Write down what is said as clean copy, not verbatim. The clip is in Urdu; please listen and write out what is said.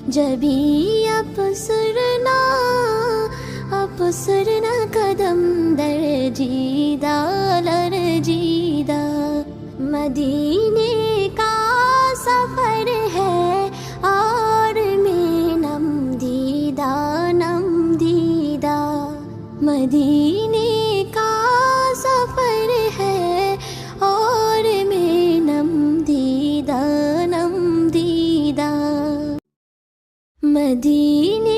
جبھی افسرنا قدم در جیدہ لرجیدہ. مدینے کا سفر ہے اور میں نم دیدہ. مدینے کا سفر ہے اور میں نم دیدہ. مدینے